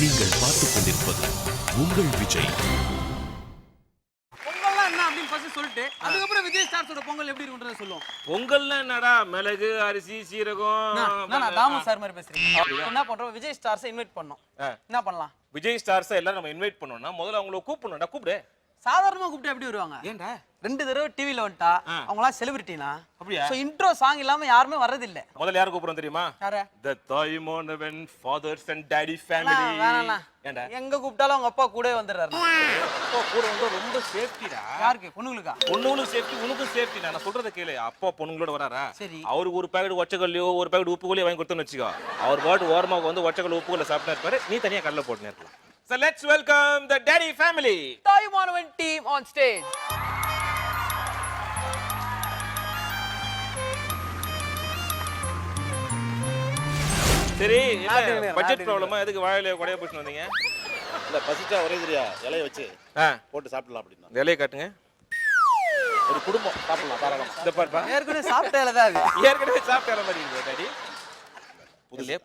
நீங்கள் பார்த்துக் கொண்டிருப்பது உங்கள் விஜய். பொங்கல்லாம் என்ன அப்படின்னு ஃபர்ஸ்ட் சொல்லிட்டு அதுக்கப்புறம் விஜய் ஸ்டார்ஸோட பொங்கல் எப்படி இருக்குன்றத சொல்லுவோம். பொங்கல்னா என்னடா, மிளகு அரிசி சீரகம். நான் தாமு சார் மாதிரி பேசுறீங்க. என்ன பண்றோம், விஜய் ஸ்டார்ஸை இன்வைட் பண்ணோம். என்ன பண்ணலாம், விஜய் ஸ்டார்ஸை எல்லாரும் நம்ம இன்வைட் பண்ணோம்னா முதல்ல அவங்கள கூப்பிடணும்டா. கூப்பிடு. சாதாரணமா கூப்பிட்டு எப்படி வருவாங்க? ஏன்டா 2 தடவை டிவில வந்துட்டா அவங்களாம் செலிபிரிட்டினா? அப்படியா? சோ இன்ட்ரோ சாங் இல்லாம யாருமே வரது இல்ல. முதல்ல யாரை கூப்பிடுறோம் தெரியுமா? யார? The Thaimanavan fathers and daddy family. ஏன்டா எங்க கூப்பிட்டாலும் அவங்க அப்பா கூடவே வந்துடுறாரு. அப்பா கூட வந்து ரொம்ப சேஃப்டிடா. யாருக்கு? பொண்ணுங்களுக்கா? பொண்ணுங்களுக்கு சேஃப்டி, உனக்கும் சேஃப்டி. நான் சொல்றத கேளு. அப்பா பொண்ணுங்களோட வராரா? சரி. அவருக்கு ஒரு பாக்கெட் ஒச்சக்கல்லையோ ஒரு பாக்கெட் உப்புக்கல்லையோ வாங்கி கொடுத்தோன்னு வச்சுக்கோ. அவர் பாட்டு ஓரமாக வந்து ஒச்சக்கல் உப்புக்கல்ல சாப்பிட்டா இருப்பாரு, நீ தனியா கடலை போட்டுனே இருக்கலாம். So let's welcome the Daddy family. Thaimanavan team on stage. சரி, பட்ஜெட் ப்ராப்ளமா எதுக்கு வாழையில கொடையா போட்டு வந்தீங்க? இல்ல பசிச்சா ஒரே தெரியா இலைய வச்சு போட்டு சாப்பிடலாம் அப்படின்னா. இலையை காட்டுங்க. ஒரு குடும்பம் சாப்பிடலாம் தாராளமா. இந்த பாருப்பா, ஏற்கனவே சாப்பிட்ட இலை தான் அது. ஏற்கனவே சாப்பிட்ட இலை மாதிரி இருக்கு டாடி.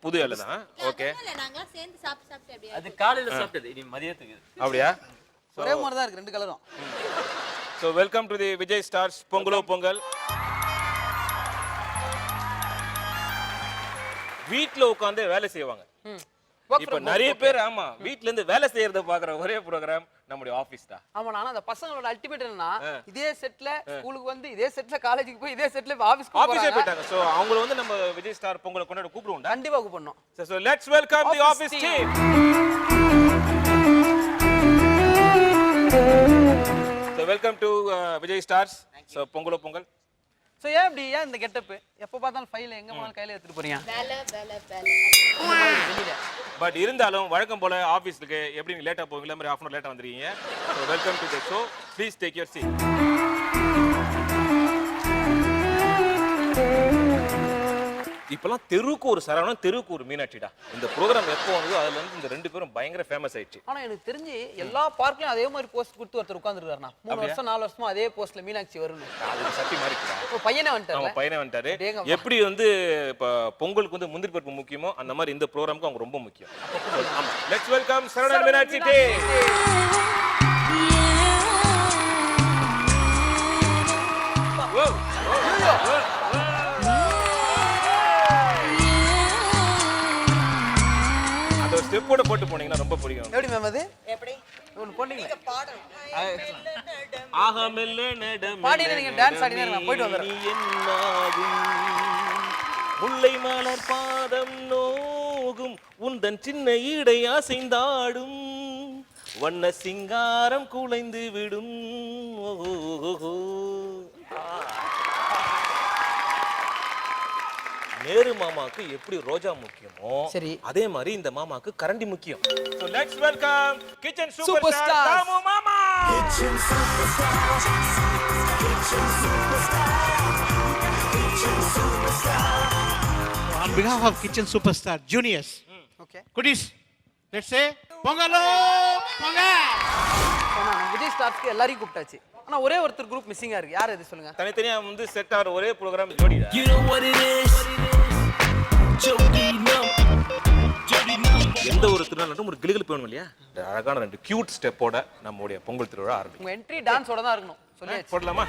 புது இலை தான். ஓகே, நாங்க சேர்ந்து சாப்பிட்டு அப்படியே. அது காலையில சாப்பிட்டது, இனி மதியத்துக்கு. அப்படியா? ஒரே மாதிரி தான் இருக்கு, 2 கலரும். So welcome to the Vijay Stars பொங்கலோ பொங்கல். வீட்ல உட்கார்ந்து வேலை செய்வாங்க. இப்ப நிறைய பேர் ஆமா வீட்ல இருந்து வேலை செய்யறத பாக்குற ஒரே ப்ரோகிராம் நம்முடைய ஆபீஸ் தான். ஆமா, ஆனா அந்த பசங்களோட அல்டிமேட் என்னன்னா இதே செட்ல ஸ்கூலுக்கு வந்து இதே செட்ல காலேஜுக்கு போய் இதே செட்ல ஆபீஸ்க்கு போயிட்டாங்க. சோ அவங்கள வந்து நம்ம விஜய் ஸ்டார் பொங்கலை கொண்டாட கூப்பிடுவோம். கண்டிப்பா கூப்பிடணும். So let's welcome the office team. So welcome to Vijay Stars. So பொங்கலோ பொங்கல். சோ ஏன் இந்த கெட்டப் எப்ப பார்த்தாலும் ஃபைல் எங்க போனாலும் கையில எடுத்துட்டு போறீங்க? வேலை பட் இருந்தாலும் வழக்கம் போல ஆபீஸ்க்கு எப்படி நீங்க லேட்டா போவீங்களா மாதிரி half an hour லேட்டா வந்துறீங்க. So welcome to the show. Please take your seat. இப்பெல்லாம் தெருவுக்கு ஒரு சரவணன், தெருவுக்கு ஒரு மீனாட்சிடா. இந்த ப்ரோகிராம் எப்போ வந்ததோ அதுல இருந்து இந்த 2 பேரும் பயங்கர ஃபேமஸ் ஆயிடுச்சு. ஆனா எனக்கு தெரிஞ்சு எல்லா பார்க்லயும் அதே மாதிரி போஸ்ட் கொடுத்து ஒருத்தர் உட்கார்ந்துருக்காருனா 3 வருஷம் 4 வருஷமா அதே போஸ்ட்ல மீனாட்சி வருது. அது சட்டி மாதிரி இருக்குடா. இப்போ பையனே வந்துட்டாரு. நம்ம பையனே வந்துட்டாரு. எப்படி வந்து இப்ப பொங்கலுக்கு வந்து முந்திரி பருப்பு முக்கியமோ அந்த மாதிரி இந்த ப்ரோகிராமுக்கு அவங்க ரொம்ப முக்கியம். ஆமா, let's welcome Saravanan Meenakshi team. ஸ்டெப்போட போட்டு போனீங்கன்னா ரொம்ப பிடிக்கும். எப்படி மேம் அது? எப்படி ஒன்னு போடுங்க. ஆகமெல்ல நடம் பாடினா நீங்க டான்ஸ் ஆடினா நான் போய்ட்டு வரேன். நீ என்னாகும் முல்லை மலர் பாதம் நோகும் உந்தன் சின்ன ஈடை அசைந்தாடும் வண்ண சிங்காரம் குலைந்து விடும். நேரு மாமாக்கு எப்படி ரோஜா முக்கியமோ சரி அதே மாதிரி இந்த மாமாக்கு கரண்டி முக்கியம். So let's welcome kitchen superstar Damu மாமா. Kitchen superstar. Kitchen superstar. Kitchen superstar. On behalf of Kitchen Superstar Juniors. Okay. Goodies. Let's say பொங்கலோ பொங்கல். விஜய் ஸ்டார்ஸ்க்கு எல்லாரையும் கூப்பிட்டாச்சு. ஆனா ஒரே ஒருத்தர் குரூப் மிஸ்ஸிங்கா இருக்கு. யார் அது சொல்லுங்க? தனித்தனியா வந்து செட் ஆற ஒரே program ஜோடிடா. You know what it is? எந்த ஒரு திருநாளும் ஒரு கிளிகள் போகணும் இல்லையா? அழகான 2 கியூட் ஸ்டெப்போட நம்மளுடைய பொங்கல் திருவிழா ஆரம்பிக்கும். உங்க என்ட்ரி டான்ஸோட தான் இருக்கணும். சொல்லியாச்சு. போடலாமா?